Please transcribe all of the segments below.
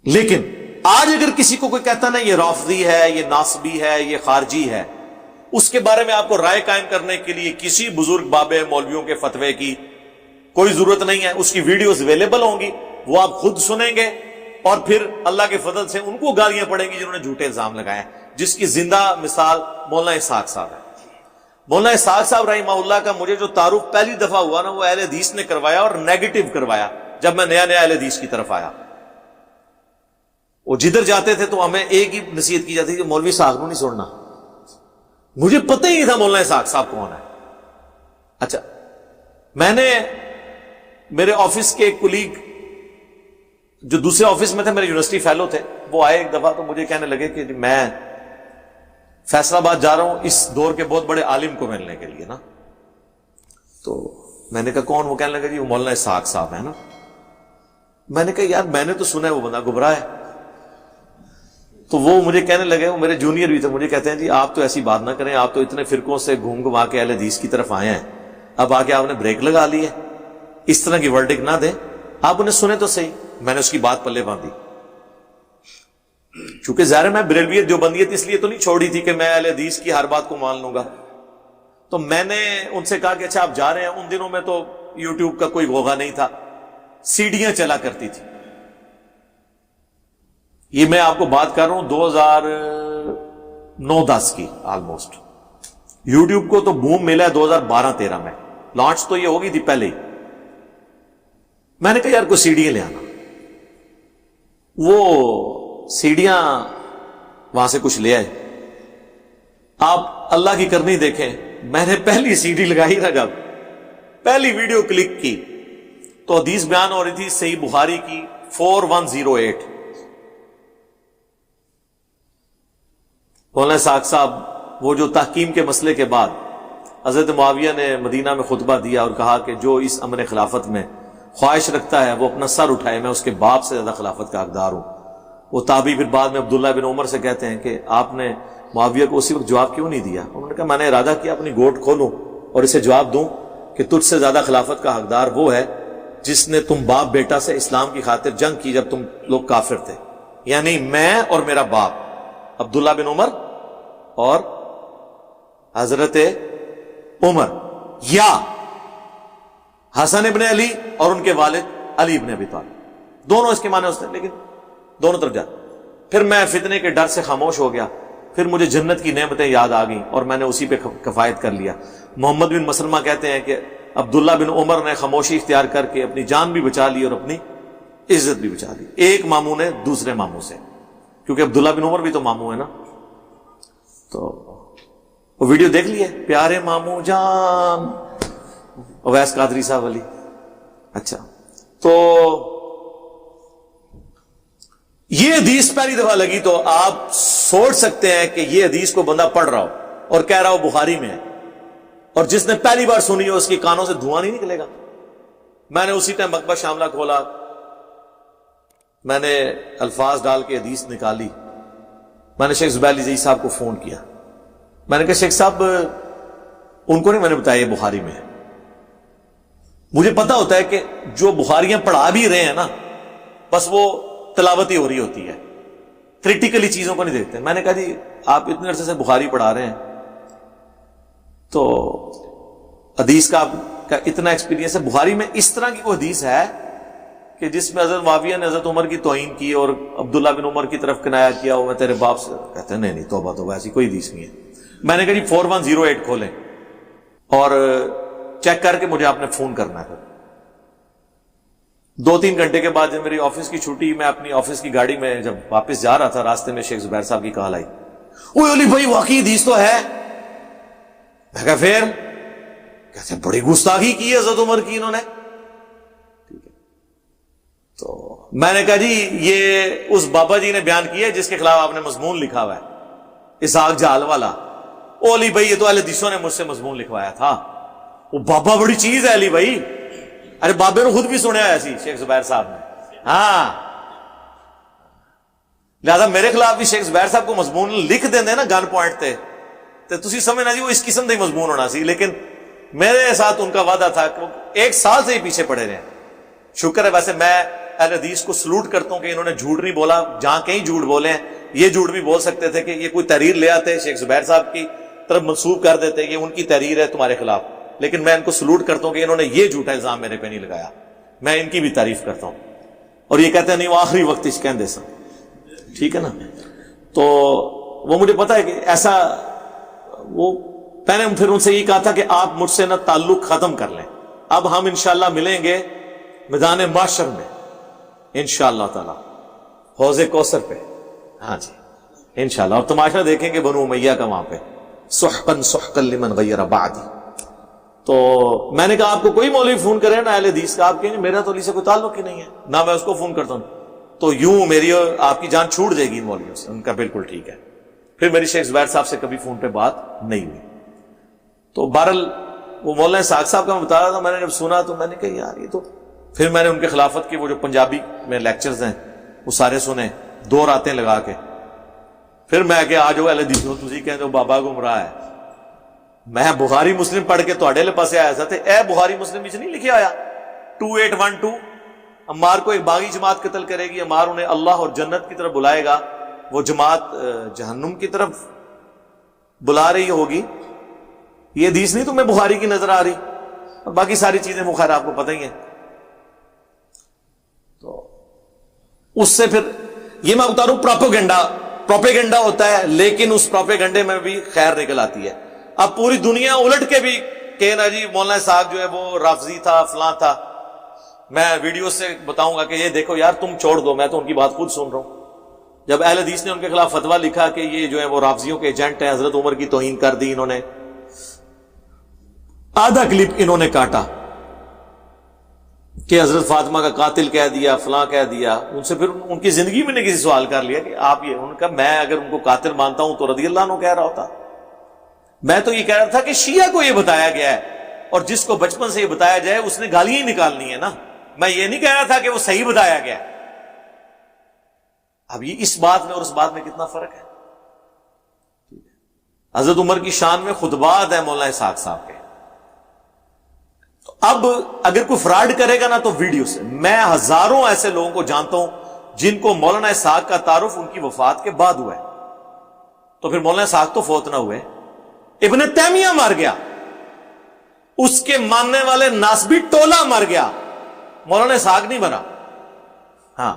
لیکن آج اگر کسی کو کوئی کہتا نا یہ رافضی ہے، یہ ناصبی ہے، یہ خارجی ہے، اس کے بارے میں آپ کو رائے قائم کرنے کے لیے کسی بزرگ بابے مولویوں کے فتوے کی کوئی ضرورت نہیں ہے. اس کی ویڈیوز اویلیبل ہوں گی، وہ آپ خود سنیں گے اور پھر اللہ کے فضل سے ان کو گالیاں پڑیں گی جنہوں نے جھوٹے الزام لگائے ہیں، جس کی زندہ مثال مولانا اسحاق صاحب ہے. مولانا اسحاق صاحب رحمہ اللہ کا مجھے جو تعارف پہلی دفعہ ہوا نا، وہ اہل حدیث نے کروایا اور نیگیٹو کروایا. جب میں نیا اہل حدیث کی طرف آیا، وہ جدھر جاتے تھے تو ہمیں ایک ہی نصیحت کی جاتی تھی کہ مولوی صاحب کو نہیں چھوڑنا. مجھے پتہ ہی نہیں تھا مولانا اسحاق صاحب کون ہے. اچھا، میں نے میرے آفس کے ایک کولیگ جو دوسرے آفس میں تھے، میرے یونیورسٹی فیلو تھے، وہ آئے ایک دفعہ تو مجھے کہنے لگے کہ میں فیصل آباد جا رہا ہوں اس دور کے بہت بڑے عالم کو ملنے کے لیے نا. تو میں نے کہا کون؟ وہ کہنے لگا جی وہ مولانا اسحاق صاحب ہے نا. میں نے کہا یار میں نے تو سنا ہے وہ بندہ گمراہ ہے. تو وہ مجھے کہنے لگے، وہ میرے جونیئر بھی تھے، مجھے کہتے ہیں جی آپ تو ایسی بات نہ کریں، آپ تو اتنے فرقوں سے گھوم گھما کے اہل حدیث کی طرف آئے ہیں، اب آ کے آپ نے بریک لگا لی ہے، اس طرح کی ورڈک نہ دیں، آپ انہیں سنیں تو صحیح. میں نے اس کی بات پلے باندھی، چونکہ ظاہر میں بریلویت دیوبندیت اس لیے تو نہیں چھوڑی تھی کہ میں اہل حدیث کی ہر بات کو مان لوں گا. تو میں نے ان سے کہا کہ اچھا آپ جا رہے ہیں. ان دنوں میں تو یوٹیوب کا کوئی غوغا نہیں تھا، سیڈیاں چلا کرتی تھی. یہ میں آپ کو بات کر رہا ہوں 2009-10 کی آلموسٹ. یوٹیوب کو تو بوم ملا ہے 2012-13 میں، لانچ تو یہ ہوگی تھی پہلے ہی. میں نے کہا یار کوئی سیڈیاں لے آنا. وہ سیڈیاں وہاں سے کچھ لے آئے. آپ اللہ کی کرنی دیکھیں، میں نے پہلی سیڈی لگائی نا، جب پہلی ویڈیو کلک کی تو حدیث بیان ہو رہی تھی صحیح بخاری کی 4108. مولانا اسحاق صاحب وہ جو تحکیم کے مسئلے کے بعد حضرت معاویہ نے مدینہ میں خطبہ دیا اور کہا کہ جو اس امر خلافت میں خواہش رکھتا ہے وہ اپنا سر اٹھائے، میں اس کے باپ سے زیادہ خلافت کا حقدار ہوں. وہ تابعی پھر بعد میں عبداللہ بن عمر سے کہتے ہیں کہ آپ نے معاویہ کو اسی وقت جواب کیوں نہیں دیا؟ انہوں نے کہا میں نے ارادہ کیا اپنی گوٹ کھولوں اور اسے جواب دوں کہ تجھ سے زیادہ خلافت کا حقدار وہ ہے جس نے تم باپ بیٹا سے اسلام کی خاطر جنگ کی جب تم لوگ کافر تھے، یعنی میں اور میرا باپ عبداللہ بن عمر اور حضرت عمر، یا حسن ابن علی اور ان کے والد علی ابن ابی طالب. دونوں اس کے معنی ہوتے ہیں، لیکن دونوں طرف جاتے. پھر میں فتنے کے ڈر سے خاموش ہو گیا. پھر مجھے جنت کی نعمتیں یاد آ گئیں اور میں نے اسی پہ کفایت کر لیا. محمد بن مسلمہ کہتے ہیں کہ عبداللہ بن عمر نے خاموشی اختیار کر کے اپنی جان بھی بچا لی اور اپنی عزت بھی بچا لی، ایک ماموں نے دوسرے ماموں سے، کیونکہ عبداللہ بن عمر بھی تو ماموں ہے نا. تو وہ ویڈیو دیکھ لیے، پیارے ماموں جان اویس قادری صاحب علی. اچھا، تو یہ حدیث پہلی دفعہ لگی تو آپ سوچ سکتے ہیں کہ یہ حدیث کو بندہ پڑھ رہا ہو اور کہہ رہا ہو بخاری میں ہے، اور جس نے پہلی بار سنی ہو اس کی کانوں سے دھواں نہیں نکلے گا. میں نے اسی ٹائم مکتبہ شاملہ کھولا، میں نے الفاظ ڈال کے حدیث نکالی. میں نے شیخ زبیر علی زئی صاحب کو فون کیا. میں نے کہا شیخ صاحب ان کو نہیں میں نے بتایا یہ بخاری میں ہے. مجھے پتا ہوتا ہے کہ جو بخاریاں پڑھا بھی رہے ہیں نا، بس وہ تلاوت ہی ہو رہی ہوتی ہے، کریٹیکلی چیزوں کو نہیں دیکھتے. میں نے کہا جی آپ اتنے عرصے سے بخاری پڑھا رہے ہیں تو حدیث کا آپ کا اتنا ایکسپیرینس ہے، بخاری میں اس طرح کی کوئی حدیث ہے کہ جس میں حضرت معاویہ نے حضرت عمر کی توہین کی اور عبداللہ بن عمر کی طرف کنایا کیا، وہ میں تیرے باپ سے؟ کہتے ہیں نہیں توبہ توبہ، ایسی کوئی حدیث نہیں ہے. میں نے کہا جی 4108 کھولیں اور چیک کر کے مجھے آپ نے فون کرنا ہے. 2-3 گھنٹے کے بعد جب میری آفس کی چھٹی، میں اپنی آفس کی گاڑی میں جب واپس جا رہا تھا، راستے میں شیخ زبیر صاحب کی کال آئی، اوہ علی بھائی واقعی حدیث تو ہے. میں کہا پھر؟ کہتے ہیں بڑی گستاخی کی ہے حضرت عمر کی انہوں نے. تو میں نے کہا جی یہ اس بابا جی نے بیان کیا ہے جس کے خلاف آپ نے مضمون لکھا ہوا ہے، اسحاق جہل والا. او علی بھائی یہ تو اہل حدیثوں نے مجھ سے مضمون لکھوایا تھا. وہ بابا بڑی چیز ہے علی بھائی. ارے بابے نے خود بھی سنیا ایسی شیخ زبیر صاحب نے. ہاں لہذا میرے خلاف بھی شیخ زبیر صاحب کو مضمون لکھ دیندے نا گن پوائنٹ تے تو تسی سمجھنا جی وہ اس قسم کا ہی مضمون ہونا سی. لیکن میرے ساتھ ان کا وعدہ تھا کہ وہ 1 سال سے ہی پیچھے پڑے رہے ہیں. شکر ہے ویسے میں اہل حدیث کو سلوٹ کرتا ہوں کہ انہوں نے جھوٹ نہیں بولا. جہاں کہیں جھوٹ بولے ہیں, یہ جھوٹ بھی بول سکتے تھے کہ یہ کوئی تحریر لے آتے شیخ زبیر صاحب کی طرف منسوب کر دیتے یہ ان کی تحریر ہے تمہارے خلاف, لیکن میں ان کو سلوٹ کرتا ہوں کہ انہوں نے یہ جھوٹا الزام میرے پہ نہیں لگایا. میں ان کی بھی تعریف کرتا ہوں. اور یہ کہتے ہیں نہیں وہ آخری وقت اس کہندے سا, ٹھیک ہے نا. تو وہ مجھے پتا ہے کہ ایسا, وہ میں نے پھر ان سے یہ کہا تھا کہ آپ مجھ سے نہ تعلق ختم کر لیں. اب ہم انشاءاللہ ملیں گے میدان محشر میں انشاءاللہ تعالی, حوض کوثر پہ. ہاں جی انشاءاللہ. اور تماشا دیکھیں گے بنو امیہ کا وہاں پہ, سحقا سحقا لمن غیر بعدی. تو میں نے کہا آپ کو کوئی مولوی فون کرے نا اہل حدیث کا, آپ کہیں گے میرا تو علی سے کوئی تعلق ہی نہیں ہے, نہ میں اس کو فون کرتا ہوں. تو یوں میری اور آپ کی جان چھوٹ جائے گی ان مولویوں سے. ان کا بالکل ٹھیک ہے. پھر میری شیخ زبیر صاحب سے کبھی فون پہ بات نہیں ہوئی. تو بہرحال وہ مولانا اسحاق صاحب کا میں بتا رہا تھا, میں نے جب سنا تو میں نے کہا یار یہ تو, پھر میں نے ان کے خلافت کے وہ جو پنجابی میں لیکچرز ہیں وہ سارے سنے 2 راتیں لگا کے. پھر میں کہ آ جاؤ اہل حدیث ہو تسی کہتے ہو بابا گمراہ ہے. میں بخاری مسلم پڑھ کے تواڈے لے پاسے آیا تھا, اے بخاری مسلم وچ نہیں لکھیا آیا 2812 عمار کو ایک باغی جماعت قتل کرے گی, عمار انہیں اللہ اور جنت کی طرف بلائے گا, وہ جماعت جہنم کی طرف بلا رہی ہوگی. یہ حدیث نہیں تمہیں بخاری کی نظر آ رہی, اور باقی ساری چیزیں بخاری آپ کو پتہ ہی ہیں. تو اس سے پھر یہ میں بتا رہا ہوں پروپیگنڈا ہوتا ہے, لیکن اس پروپیگنڈے میں بھی خیر نکل آتی ہے. اب پوری دنیا الٹ کے بھی کہ نا جی مولانا اسحاق جو ہے وہ رافضی تھا فلاں تھا. میں ویڈیو سے بتاؤں گا کہ یہ دیکھو یار تم چھوڑ دو, میں تو ان کی بات خود سن رہا ہوں. جب اہل حدیث نے ان کے خلاف فتویٰ لکھا کہ یہ جو ہے وہ رافضیوں کے ایجنٹ ہیں, حضرت عمر کی توہین کر دی انہوں نے, آدھا کلپ انہوں نے کاٹا کہ حضرت فاطمہ کا قاتل کہہ دیا فلاں کہہ دیا. ان سے پھر ان کی زندگی میں نے کسی سوال کر لیا کہ آپ یہ, ان کا میں اگر ان کو قاتل مانتا ہوں تو رضی اللہ عنہ کہہ رہا ہوتا. میں تو یہ کہہ رہا تھا کہ شیعہ کو یہ بتایا گیا ہے, اور جس کو بچپن سے یہ بتایا جائے اس نے گالیاں ہی نکالنی ہے نا. میں یہ نہیں کہہ رہا تھا کہ وہ صحیح بتایا گیا. اب یہ اس بات میں اور اس بات میں کتنا فرق ہے. حضرت عمر کی شان میں خطبات ہے مولانا اسحاق صاحب کے. تو اب اگر کوئی فراڈ کرے گا نا تو ویڈیو سے, میں ہزاروں ایسے لوگوں کو جانتا ہوں جن کو مولانا اسحاق کا تعارف ان کی وفات کے بعد ہوا ہے. تو پھر مولانا اسحاق تو فوت نہ ہوئے, ابن تیمیہ مر گیا, اس کے ماننے والے ناسبی ٹولہ مر گیا, مولانا اسحاق نہیں بنا. ہاں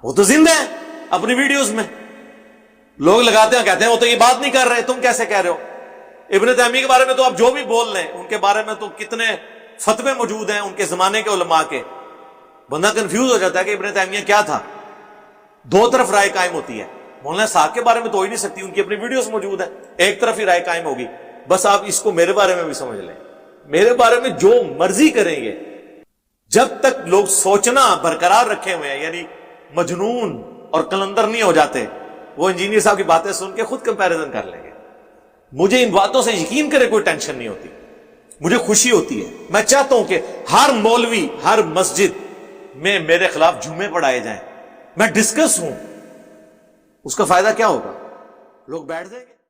وہ تو زندہ ہے اپنی ویڈیوز میں, لوگ لگاتے ہیں کہتے ہیں وہ تو یہ بات نہیں کر رہے, تم کیسے کہہ رہے ہو. ابن تیمیہ کے بارے میں تو آپ جو بھی بول لیں, ان کے بارے میں تو کتنے فتوے موجود ہیں ان کے زمانے کے علماء کے. بندہ کنفیوز ہو جاتا ہے کہ ابن تیمیہ کیا تھا. 2 طرف رائے قائم ہوتی ہے. مولانا اسحاق کے بارے میں تو ہو ہی نہیں سکتی, ان کی اپنی ویڈیوز موجود ہیں, ایک طرف ہی رائے قائم ہوگی. بس آپ اس کو میرے بارے میں بھی سمجھ لیں, میرے بارے میں جو مرضی کریں گے, جب تک لوگ سوچنا برقرار رکھے ہوئے ہیں, یعنی مجنون اور قلندر نہیں ہو جاتے, وہ انجینئر صاحب کی باتیں سن کے خود کمپیریزن کر لیں گے. مجھے ان باتوں سے یقین کرے کوئی ٹینشن نہیں ہوتی, مجھے خوشی ہوتی ہے. میں چاہتا ہوں کہ ہر مولوی ہر مسجد میں میرے خلاف جمعے پڑھائے جائیں, میں ڈسکس ہوں. اس کا فائدہ کیا ہوگا, لوگ بیٹھ جائیں گے.